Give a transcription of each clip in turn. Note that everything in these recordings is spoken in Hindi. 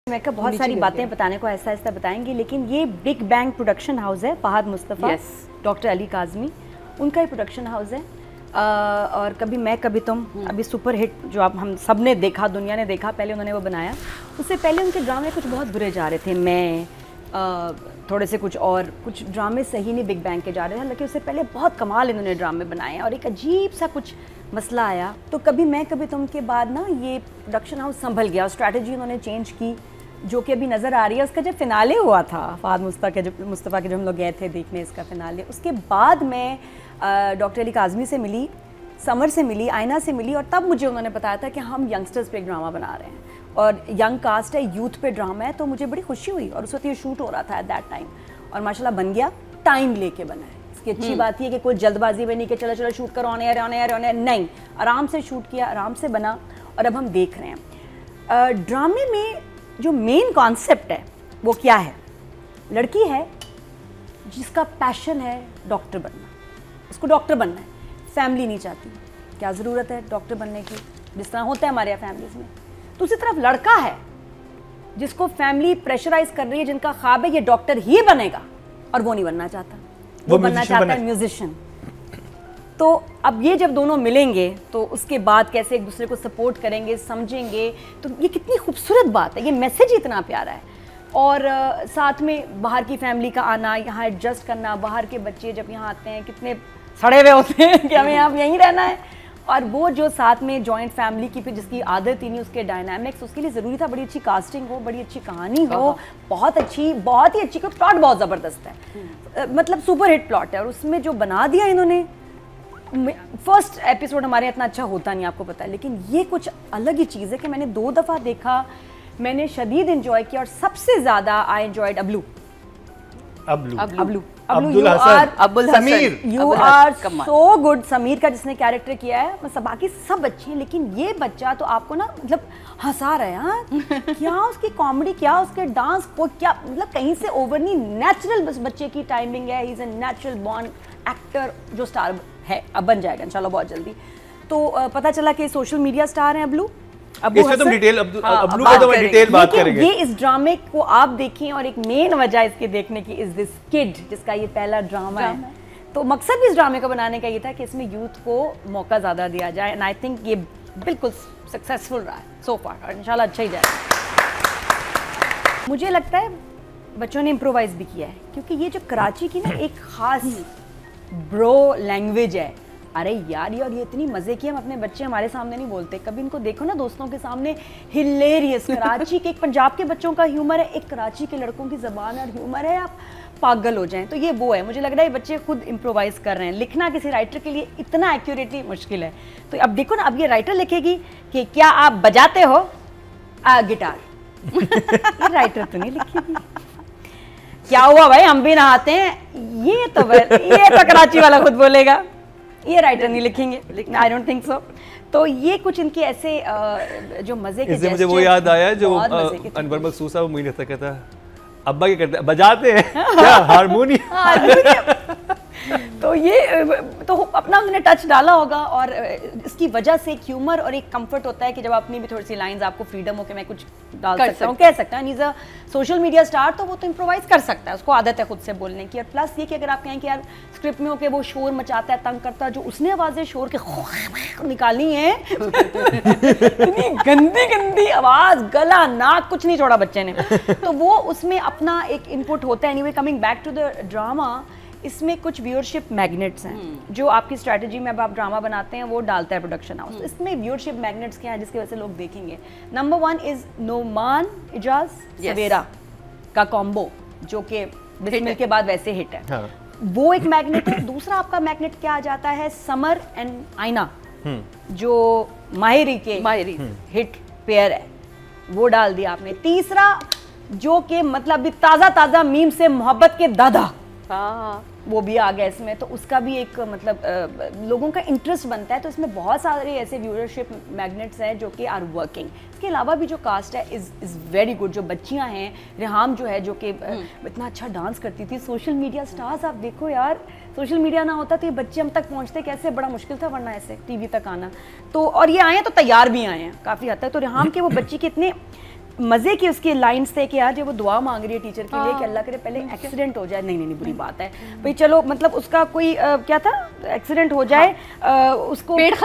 मैं कहा बहुत सारी बातें बताने को ऐसा ऐसा बताएंगे, लेकिन ये बिग बैंग प्रोडक्शन हाउस है, फहद मुस्तफ़ा, डॉक्टर अली काज़मी, उनका ही प्रोडक्शन हाउस है। और कभी मैं कभी तुम, अभी सुपर हिट जो आप हम सब ने देखा, दुनिया ने देखा, पहले उन्होंने वो बनाया। उससे पहले उनके ड्रामे कुछ बहुत बुरे जा रहे थे, मैं थोड़े से कुछ ड्रामे सही नहीं बिग बैंग के जा रहे थे, लेकिन उससे पहले बहुत कमाल इन्होंने ड्रामे बनाए और एक अजीब सा कुछ मसला आया। तो कभी मैं कभी तुम के बाद ना ये प्रोडक्शन हाउस संभल गया, स्ट्रैटेजी उन्होंने चेंज की, जो कि अभी नज़र आ रही है। उसका जब फिनाले हुआ था फहद मुस्तफ़ा के, जब हम लोग गए थे देखने इसका फिनाले, उसके बाद मैं डॉक्टर अली काज़मी से मिली, समर से मिली, आयना से मिली, और तब मुझे उन्होंने बताया था कि हम यंगस्टर्स पे एक ड्रामा बना रहे हैं और यंग कास्ट है, यूथ पे ड्रामा है। तो मुझे बड़ी खुशी हुई और उस वक्त ये शूट हो रहा था एट दैट टाइम, और माशाल्लाह बन गया, टाइम लेके बना है। इसकी अच्छी बात ये कि कोई जल्दबाजी में नहीं कि चलो चलो शूट करो, ऑन एयर नहीं, आराम से शूट किया, आराम से बना, और अब हम देख रहे हैं। ड्रामे में जो मेन कॉन्सेप्ट है वो क्या है? लड़की है जिसका पैशन है डॉक्टर बनना, उसको डॉक्टर बनना है, फैमिली नहीं चाहती, क्या ज़रूरत है डॉक्टर बनने की, जिस तरह होता है हमारे यहाँ फैमिलीज में। दूसरी तरफ लड़का है जिसको फैमिली प्रेशराइज कर रही है, जिनका ख्वाब है ये डॉक्टर ही बनेगा, और वो नहीं बनना चाहता, वो बनना चाहता है म्यूजिशियन। तो अब ये जब दोनों मिलेंगे तो उसके बाद कैसे एक दूसरे को सपोर्ट करेंगे, समझेंगे, तो ये कितनी खूबसूरत बात है, ये मैसेज इतना प्यारा है। और साथ में बाहर की फैमिली का आना, यहाँ एडजस्ट करना, बाहर के बच्चे जब यहाँ आते हैं कितने सड़े हुए होते हैं कि हमें यहाँ यहीं रहना है, और वो जो साथ में जॉइंट फैमिली की फिर जिसकी आदत ही नहीं, उसके डायनामिक्स, उसके लिए ज़रूरी था बड़ी अच्छी कास्टिंग हो, बड़ी अच्छी कहानी हो, बहुत ही अच्छी, कोई प्लॉट बहुत ज़बरदस्त है, मतलब सुपर हिट प्लॉट है। और उसमें जो बना दिया इन्होंने, फर्स्ट एपिसोड हमारे इतना अच्छा होता नहीं, आपको पता है, लेकिन ये कुछ अलग ही चीज़ है कि मैंने 2 दफ़ा देखा, मैंने शदीद एंजॉय किया, और सबसे ज़्यादा I enjoyed Ablu, you are so good. Sameer का जिसने कैरेक्टर किया है, मतलब बाकी सब अच्छे हैं, लेकिन ये बच्चा तो आपको ना मतलब हंसा रहा है। हाँ क्या उसकी कॉमेडी, क्या उसके डांस को, क्या मतलब कहीं से ओवर नहीं, नेचुरल बस बच्चे की टाइमिंग है, he is a natural born actor जो स्टार है, अब बन जाएगा इंशाल्लाह बहुत जल्दी। तो पता चला कि सोशल मीडिया स्टार हैं अबलू। इसमें तुम डिटेल अबलू को तो मैं डिटेल बात करेंगे। ये इस ड्रामे को आप देखें, और एक मेन वजह इसके देखने की इज दिस किड, जिसका ये पहला ड्रामा है। तो मकसद भी इस ड्रामे को बनाने का ये था कि इसमें यूथ को मौका ज़्यादा दिया जाए, एंड आई थिंक ये बिल्कुल सक्सेसफुल रहा है सो फार, और इंशाल्लाह अच्छा ही जाएगा। मुझे लगता है बच्चों ने इम्प्रोवाइज भी किया है, क्योंकि ये जो कराची की ना एक ख़ास ब्रो लैंग्वेज है। अरे यार ये इतनी मज़े की, हम अपने बच्चे हमारे सामने नहीं बोलते, कभी इनको देखो ना दोस्तों के सामने, हिलेरियस। कराची के, एक पंजाब के बच्चों का ह्यूमर है, एक कराची के लड़कों की ज़बान और ह्यूमर है, आप पागल हो जाएं। तो ये वो है, मुझे लग रहा है ये बच्चे खुद इम्प्रोवाइज कर रहे हैं। लिखना किसी राइटर के लिए इतना एक्यूरेटली मुश्किल है। तो अब देखो ना, अब ये राइटर लिखेगी कि क्या आप बजाते हो गिटार, ये राइटर तो नहीं लिखेगी। क्या हुआ भाई हम भी नहाते हैं, ये तो कराची वाला खुद बोलेगा, ये राइटर नहीं लिखेंगे, आई डोंट थिंक सो। तो ये कुछ इनके ऐसे जो मजे के, मुझे वो याद आया जो अनवर मकसूद साहब मुझे कहता है, अब्बा क्या करते हैं, बजाते हैं क्या हारमोनियम। तो ये तो अपना उन्होंने टच डाला होगा, और इसकी वजह से एक ह्यूमर और एक कंफर्ट होता है कि जब अपनी भी थोड़ी सी लाइंस आपको फ्रीडम हो कि मैं कुछ डाल सकता हूँ, कह सकता है। Is a social media star, तो वो तो इम्प्रोवाइज कर सकता है, उसको आदत है खुद से बोलने की। और प्लस ये कि अगर आप कहें कि यार स्क्रिप्ट में हो के वो शोर मचाता है, तंग करता है, जो उसने आवाज़ें शोर के निकाली हैं, इतनी गंदी गंदी आवाज़, गला नाक कुछ नहीं छोड़ा बच्चे ने, तो वो उसमें अपना एक इनपुट होता है। Anyway, coming back to the drama, इसमें कुछ व्यूअरशिप मैग्नेट्स हैं जो आपकी स्ट्रैटेजी में अब आप ड्रामा बनाते हैं वो डालता है प्रोडक्शन हाउस। इसमें व्यूअरशिप मैग्नेट्स क्या हैं जिसकी वजह से लोग देखेंगे? नंबर 1 इज नोमान इजाज सवेरा का कॉम्बो, जो कि बिस्मिल के बाद वैसे हिट है। हाँ। वो एक मैग्नेट है। दूसरा आपका मैग्नेट क्या आ जाता है? समर एंड आईना, जो माहिरी के हिट पेयर है, वो डाल दिया आपने। तीसरा जो कि मतलब भी ताज़ा ताज़ा मीम से मोहब्बत के दादा, वो भी आ गया इसमें, तो उसका भी एक मतलब लोगों का इंटरेस्ट बनता है। तो इसमें बहुत सारे ऐसे व्यूअरशिप मैग्नेट्स हैं जो कि आर वर्किंग। इसके अलावा भी जो कास्ट है इज़ वेरी गुड। जो बच्चियां हैं, रेहाम जो है, जो कि इतना अच्छा डांस करती थी। सोशल मीडिया स्टार्स, आप देखो यार, सोशल मीडिया ना होता तो ये बच्चे हम तक पहुंचते कैसे, बड़ा मुश्किल था वरना ऐसे टीवी तक आना। तो और ये आए हैं तो तैयार भी आए हैं काफ़ी हद तक। तो रेहाम के वो बच्ची के इतने मजे की उसकी लाइंस थे कि यार जब वो दुआ मांग रही है टीचर के लिए कि अल्लाह करे पहले एक्सीडेंट हो जाए, नहीं बुरी बात है भाई, चलो मतलब उसका कोई क्या था, एक्सीडेंट हो जाए, उसको पेट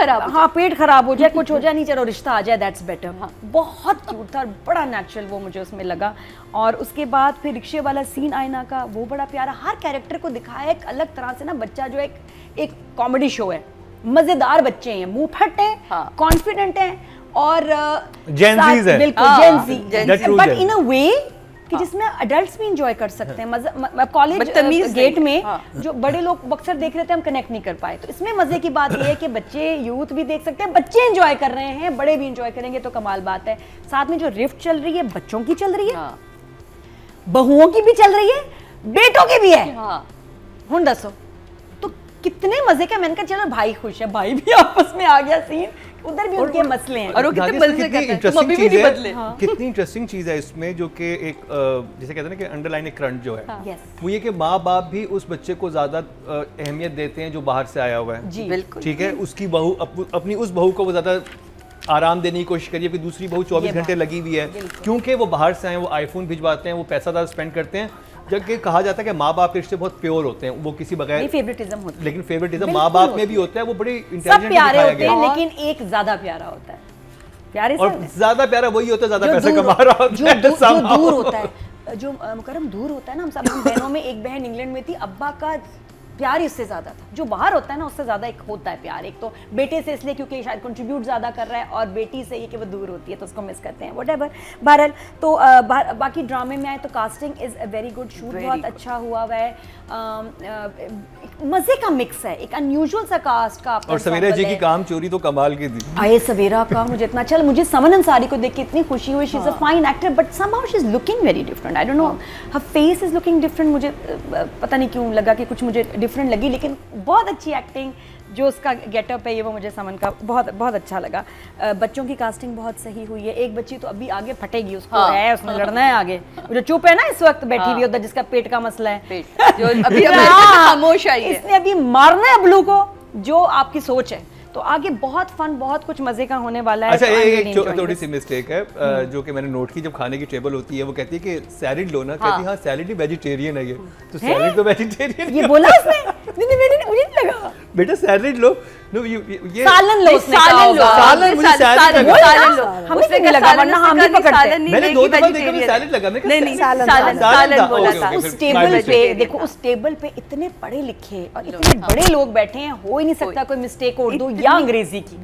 खराब हो जाए, कुछ हो जाए, नहीं चलो रिश्ता आ जाए, दैट्स बेटर। बहुत क्यूट था और बड़ा नेचुरल वो मुझे उसमें लगा। और उसके बाद फिर रिक्शे वाला सीन आईना का, वो बड़ा प्यारा, हर कैरेक्टर को दिखाया एक अलग तरह से ना। बच्चा जो एक कॉमेडी शो है, मजेदार बच्चे हैं, मुंह फट हैं, कॉन्फिडेंट हैं और बिल्कुल बट इन अ वे कि जिसमें अडल्ट्स भी इंजॉय कर सकते हैं। कॉलेज गेट में जो बड़े लोग अक्सर देख रहे थे, हम कनेक्ट नहीं कर पाए, तो इसमें मजे की बात यह है कि बच्चे, यूथ भी देख सकते हैं, बच्चे एंजॉय कर रहे हैं, बड़े भी एंजॉय करेंगे, तो कमाल बात है। साथ में जो रिफ्ट चल रही है, बच्चों की चल रही है, बहुओं की भी चल रही है, बेटों की भी है। हुन दसो तो कितने मजे का। मैंने कहा चलो भाई खुश है, भाई भी आपस में आ गया सीन, उधर भी उनके मसले हैं और वो कितने मजे करते हैं, तुम अभी भी नहीं बदले। कितनी इंटरेस्टिंग चीज है इसमें, जो कि एक जैसे कहते हैं ना कि अंडरलाइन करंट जो है, वो ये कि माँ बाप भी उस बच्चे को ज्यादा अहमियत देते हैं जो बाहर से आया हुआ है। ठीक है, उसकी बहू अपनी उस बहू को वो ज्यादा आराम देने की कोशिश करिए कि दूसरी बहू 24 घंटे लगी हुई है, क्योंकि वो बाहर से आए, वो आईफोन भिजवाते हैं, वो पैसा ज़्यादा स्पेंड करते हैं। जबकि कहा जाता है कि माँ बाप के रिश्ते बहुत प्योर होते हैं, वो किसी बगैर फेवरेटिज्म होता है, लेकिन फेवरेटिज्म माँ बाप में भी होता है, वो बड़ी सब प्यारे होते हैं, लेकिन एक ज्यादा प्यारा होता है, प्यारे और ज्यादा प्यारा वही होता है ज्यादा पैसा कमा रहा होता है, जो दूर होता है, जो मुकरम दूर होता है ना। हम सब बहनों में एक बहन इंग्लैंड में थी, अब्बा का प्यार इससे ज्यादा था, जो बाहर होता है ना उससे ज्यादा एक होता है प्यार। एक तो बेटे से इसलिए क्योंकि शायद कंट्रीब्यूट ज्यादा कर रहा है, और बेटी से ये कि वो दूर होती है तो उसको मिस करते हैं, व्हाटएवर। बहरहाल तो बाकी ड्रामे में आए तो casting is a very good, shoot बहुत अच्छा हुआ हुआ है, मजे का मिक्स है, एक अनयूजुअल सा कास्ट का। और सवेरा जी की काम चोरी तो कमाल की थी। आए सवेरा का मुझे इतना अच्छा, मुझे समन अंसारी को देख के इतनी खुशी हुई। She is a fine actor but somehow she is looking very different, I don't know, her face is looking different. मुझे पता नहीं क्यों लगा कि कुछ मुझे डिफरेंट लगी, लेकिन बहुत अच्छी एक्टिंग, जो उसका गेटअप है ये, वो मुझे समन का बहुत अच्छा लगा। बच्चों की कास्टिंग बहुत सही हुई है। एक बच्ची तो अभी आगे फटेगी, उसको है, उसमें लड़ना है आगे, जो चुप है ना इस वक्त बैठी हुई उधर, जिसका पेट का मसला है, जो अभी खामोश आई है, इसने अभी मारना है ब्लू को, जो आपकी सोच है। तो आगे बहुत फन, बहुत कुछ मजे का होने वाला है। अच्छा, एक थोड़ी सी मिस्टेक है जो कि मैंने नोट की, जब खाने की टेबल होती है वो कहती है कि सैलेड लो ना, कहती है हाँ सैलेड ही वेजिटेरियन है ये, तो सैलेड तो वेजिटेरियन, ये बोला उसने? नहीं मुझे नहीं लगा, बेटा सैलेड लो, ये सालन लो, सालन मुझे सैलेड लो, हमें नहीं लगा, वरना हम भी पकड़ते। मैंने 2 दफा देखा तो सैलेड लगा, नहीं सालन बोला था। उस टेबल पे देखो, उस टेबल पे इतने पढ़े लिखे और इतने बड़े लोग बैठे हैं, हो ही नहीं सकता कोई मिस्टेक उर्दू या अंग्रेजी की,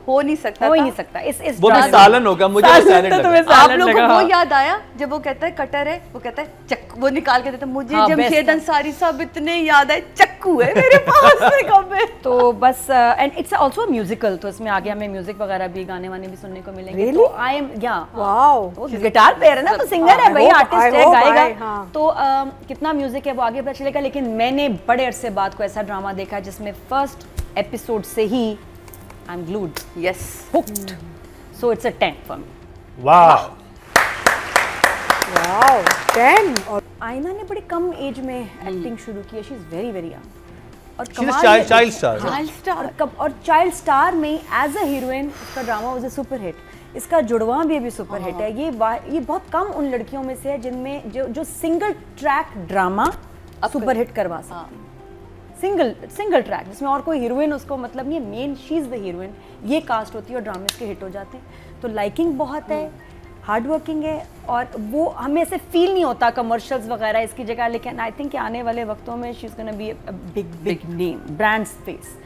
हो नहीं सकता। इस वो भी सालन होगा, मुझे सैलेड लगा। आप लोगों को वो याद आया जब वो कहता है कटर है, वो कहता है चक्कू, वो निकाल के देता है, मुझे जमशेद अंसारी साहब इतने याद आए, चक्कू है मेरे पास में कब है। तो बस एंड इट्स आल्सो म्यूजिकल, तो इसमें आगे हमें म्यूजिक वगैरह भी, गाने वाने भी सुनने को मिलेंगे। तो आई एम वाओ, वो गिटार प्लेयर है ना, तो सिंगर है भाई, आर्टिस्ट है, गाएगा, तो कितना म्यूजिक है वो आगे पता चलेगा। लेकिन मैंने बड़े अरसे बाद को ऐसा ड्रामा देखा जिसमें फर्स्ट एपिसोड से ही I am glued, yes, hooked, so it's a 10 for me. Wow 10। और आईना ने बड़ी कम एज में एक्टिंग शुरू की है, she is very very young, और चाइल्ड चाइल्ड स्टार में एज अ हीरोइन उसका drama was a super hit. इसका जुड़वा भी अभी सुपर हिट है। ये बहुत कम उन लड़कियों में से है जिनमें जो single track drama super hit करवा सकती है। सिंगल ट्रैक जिसमें और कोई हीरोइन उसको मतलब नहीं है, main she is the heroine, ये कास्ट होती है और ड्रामे इसके हिट हो जाते हैं। तो लाइकिंग बहुत है, हार्ड वर्किंग है, और वो हमें ऐसे फील नहीं होता कमर्शियल्स वगैरह इसकी जगह। लेकिन आई थिंक आने वाले वक्तों में she is gonna be a big name, brand space,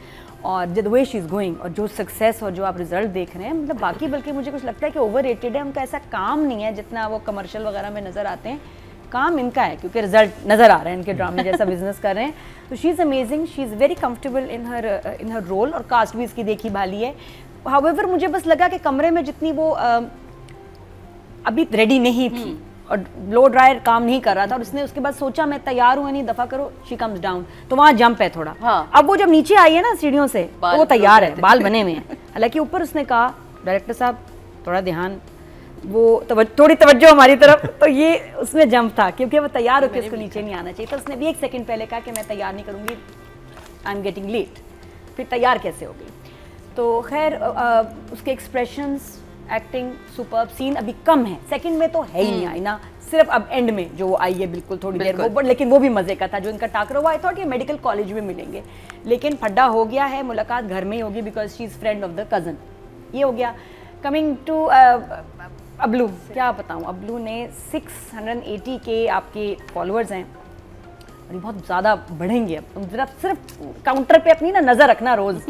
और the way she is going, और जो सक्सेस और जो आप रिजल्ट देख रहे हैं, मतलब बाकी बल्कि मुझे कुछ लगता है कि ओवर रेटेड है, उनका ऐसा काम नहीं है जितना वो कमर्शियल वगैरह में नज़र आते हैं। काम इनका है क्योंकि रिजल्ट नज़र आ रहे हैं, इनके ड्रामे जैसा बिजनेस कर रहे हैं। तो she is amazing, she is very comfortable in her role, और कास्ट भी इसकी देखी भाली है। हाउएवर मुझे बस लगा कि कमरे में जितनी वो अभी रेडी नहीं थी और ब्लो ड्रायर काम नहीं कर रहा था, और उसने उसके बाद सोचा मैं तैयार हूँ नहीं, दफा करो, शी कम्स डाउन, तो वहाँ जंप है थोड़ा। अब वो जब नीचे आई है ना सीढ़ियों से, तो वो तैयार है, बाल बने हुए हैं। हालांकि ऊपर उसने कहा डायरेक्टर साहब थोड़ा ध्यान, वो थोड़ी तवज्जो हमारी तरफ, तो ये उसमें जंप था क्योंकि वो तैयार होकर उसको नीचे नहीं आना चाहिए। तो उसने भी 1 सेकंड पहले कहा कि मैं तैयार नहीं करूँगी, आई एम गेटिंग लेट। फिर तैयार कैसे हो गई? तो खैर उसके एक्सप्रेशंस एक्टिंग सुपर्ब, सीन अभी कम है, सेकंड में तो है ही नहीं आई ना, सिर्फ अब एंड में जो आई है बिल्कुल थोड़ी देर वो, लेकिन वो भी मजे का था जो इनका टाकरा हुआ। आई थॉट ये मेडिकल कॉलेज में मिलेंगे, लेकिन फड्डा हो गया है, मुलाकात घर में ही होगी because she is friend of the cousin, ये हो गया। कमिंग टू अबलू, क्या बताऊँ, अबलू ने 680 के आपके फॉलोअर्स हैं और ये बहुत ज़्यादा बढ़ेंगे अब, तुम जरा सिर्फ काउंटर पे अपनी ना नज़र रखना रोज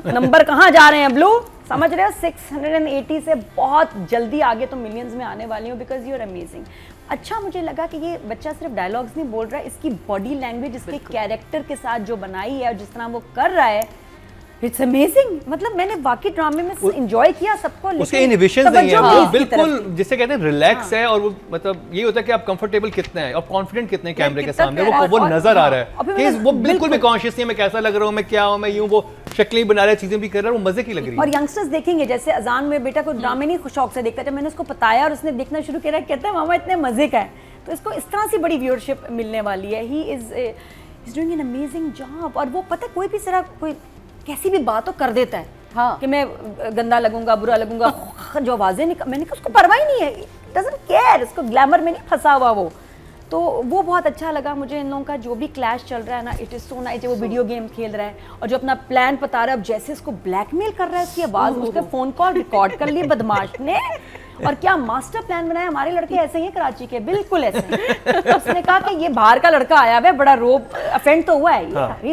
नंबर कहाँ जा रहे हैं अबलू, समझ रहे हो, 680 से बहुत जल्दी आगे तो मिलियंस में आने वाली हो बिकॉज यू आर अमेजिंग। अच्छा मुझे लगा कि ये बच्चा सिर्फ डायलॉग्स नहीं बोल रहा है, इसकी बॉडी लैंग्वेज इसके कैरेक्टर के साथ जो बनाई है और जिस तरह वो कर रहा है, इट्स अमेजिंग। मतलब मैंने बाकी ड्रामे में एंजॉय किया सबको, उसके इनहिबिशंस नहीं है, वो बिल्कुल जिसे कहते हैं रिलैक्स है, और वो मतलब ये होता है कि आप कंफर्टेबल कितने हैं और कॉन्फिडेंट कितने कैमरे के सामने, वो नजर आ रहा है कि वो बिल्कुल भी कॉन्शियस नहीं है मैं कैसा लग रहा हूँ, मैं क्या हूँ, मैं यूं, वो शक्लें बना रहा है, चीजें भी कर रहा है, वो मजे की लग रही है। और यंगस्टर्स देखेंगे, जैसे अजान में बेटा को ड्रामे नहीं शौक से देखता, जब मैंने उसको बताया और उसने देखना शुरू किया, कहता है मामा इतने मजे का है, तो इसको इस तरह से बड़ी व्यूअरशिप मिलने वाली है। He is doing an amazing job. और वो पता है कोई भी तरह कोई कैसी भी बात तो कर देता है, हाँ, कि मैं गंदा लगूंगा, बुरा लगूंगा, जो आवाजें मैंने कहा उसको परवाह ही नहीं है, डजंट केयर, उसको ग्लैमर में नहीं फंसा हुआ वो। तो वो बहुत अच्छा लगा मुझे, इन लोगों का जो भी क्लैश चल रहा है ना, इट इज सो नाइस। वो वीडियो गेम खेल रहा है और जो अपना प्लान बता रहा है, अब जैसे इसको ब्लैकमेल कर रहा है, उसकी आवाज, उसके फोन कॉल रिकॉर्ड कर लिए बदमाश ने, और क्या मास्टर प्लान बनाया। हमारे लड़के ऐसे ही हैं कराची के, बिल्कुल ऐसे हैं। उसने कहा कि ये बाहर का लड़का आया है, बड़ा रोब अफेंड तो हुआ है,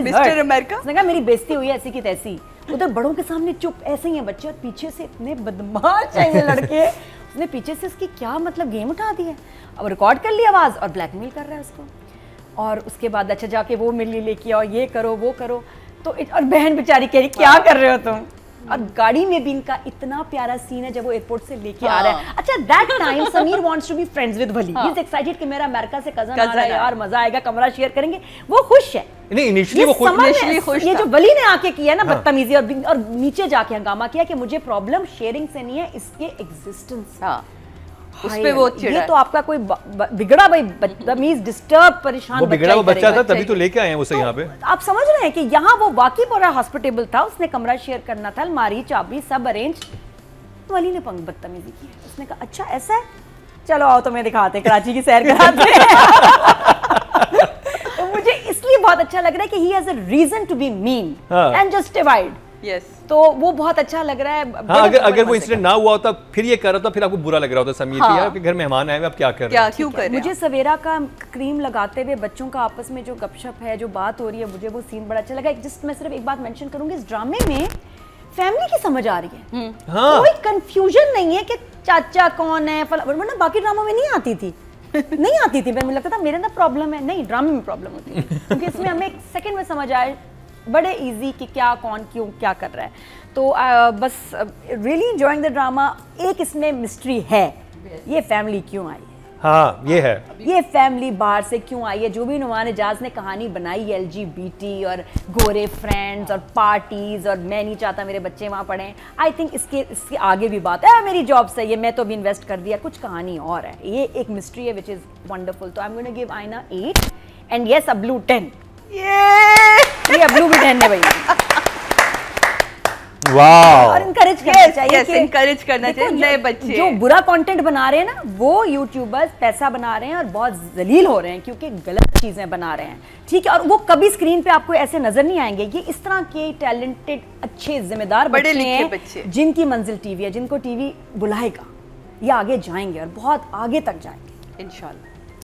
मिस्टर अमेरिका। उसने कहा मेरी बेइज्जती हुई है ऐसी की तैसी, उधर बड़ों के सामने चुप, ऐसे ही है बच्चे, और पीछे से इतने बदमाश हैं ये लड़के। उसने पीछे से इसकी क्या मतलब गेम उठा दी है, अब रिकॉर्ड कर ली आवाज और ब्लैकमेल कर रहा है उसको। और उसके बाद अच्छा जाके वो मिल लेके आओ, ये करो वो करो, तो और बहन बेचारी कह रही क्या कर रहे हो तुम। और गाड़ी में भी इनका इतना प्यारा सीन है जब वो एयरपोर्ट से लेके आ रहा है। अच्छा that time Sameer wants to be friends with Wali, he is excited कि मेरा अमेरिका से कजन आ रहा है यार, मजा आएगा, कमरा शेयर करेंगे, वो खुश है। नहीं इनिशियली वो खुश, ये जो वली ने आके किया ना बदतमीजी और नीचे जाके हंगामा किया कि मुझे प्रॉब्लम शेयरिंग से नहीं है, इसके एग्जिस्टेंस उस पे वो चिढ़ा। ये तो आपका कोई बिगड़ा भाई बदतमीज डिस्टर्ब परेशान वो बिगड़ा वो बच्चा था, तभी तो लेके आए हैं उसे यहाँ पे। आप समझ रहे हैं कि यहाँ वो वाकई पूरा हॉस्पिटेबल था, उसने कमरा शेयर करना था, अलमारी चाबी सब अरेंज, वली ने बदतमीजी की। उसने कहा अच्छा ऐसा है, चलो आओ तुम्हें दिखाते, कराची की सैर कराते। तो मुझे इसलिए बहुत अच्छा लग रहा है कि he has a reason to be mean and justified. Yes. तो वो बहुत अच्छा लग रहा है। हाँ, अगर वो इंसिडेंट ना हुआ होता फिर ये कर रहा था, फिर आपको बुरा लग रहा होता समीर कि यार आपके घर मेहमान आए हैं, आप क्या कर रहे हैं, क्यों कर रहे हैं। मुझे सवेरा का क्रीम लगाते हुए बच्चों का आपस में जो गपशप है, जो बात हो रही है, मुझे वो सीन बड़ा अच्छा लगा। जस्ट मैं सिर्फ एक बात मेंशन करूंगी, इस ड्रामे में फैमिली की समझ आ रही है, कोई कंफ्यूजन नहीं है कि चाचा कौन है, वरना बाकी ड्रामों में नहीं आती थी। नहीं आती थी, मुझे लगता था मेरे अंदर प्रॉब्लम है, नहीं ड्रामे में प्रॉब्लम होती है, क्योंकि इसमें हमें एक सेकंड में समझ आए बड़े इजी कि क्या कौन क्यों क्या कर रहा है। तो बस रियली एंजॉयिंग द ड्रामा। एक इसमें मिस्ट्री है, ये फैमिली क्यों आई है, हाँ ये है, ये फैमिली बाहर से क्यों आई है। जो भी नुमान एजाज ने कहानी बनाई LGBT और गोरे फ्रेंड्स और पार्टीज, और मैं नहीं चाहता मेरे बच्चे वहाँ पढ़ें, आई थिंक इसके आगे भी बात है, मेरी जॉब से ये मैं तो भी इन्वेस्ट कर दिया, कुछ कहानी और है, ये एक मिस्ट्री है विच इज़ वंडरफुल। तो I am going to give Aaina 8 and yes अबलू 10। ये अबलू भी 10 है भैया। वाह। और इनकरेज करना चाहिए, इनकरेज करना चाहिए नए बच्चे जो बुरा कंटेंट बना रहे हैं ना, वो यूट्यूबर्स पैसा बना रहे हैं और बहुत जलील हो रहे हैं क्योंकि गलत चीजें बना रहे हैं, ठीक है। और वो कभी स्क्रीन पे आपको ऐसे नजर नहीं आएंगे। ये इस तरह के टैलेंटेड अच्छे जिम्मेदार बड़े बच्चे हैं जिनकी मंजिल टीवी है, जिनको टीवी बुलाएगा, ये आगे जाएंगे और बहुत आगे तक जाएंगे इंशाल्लाह।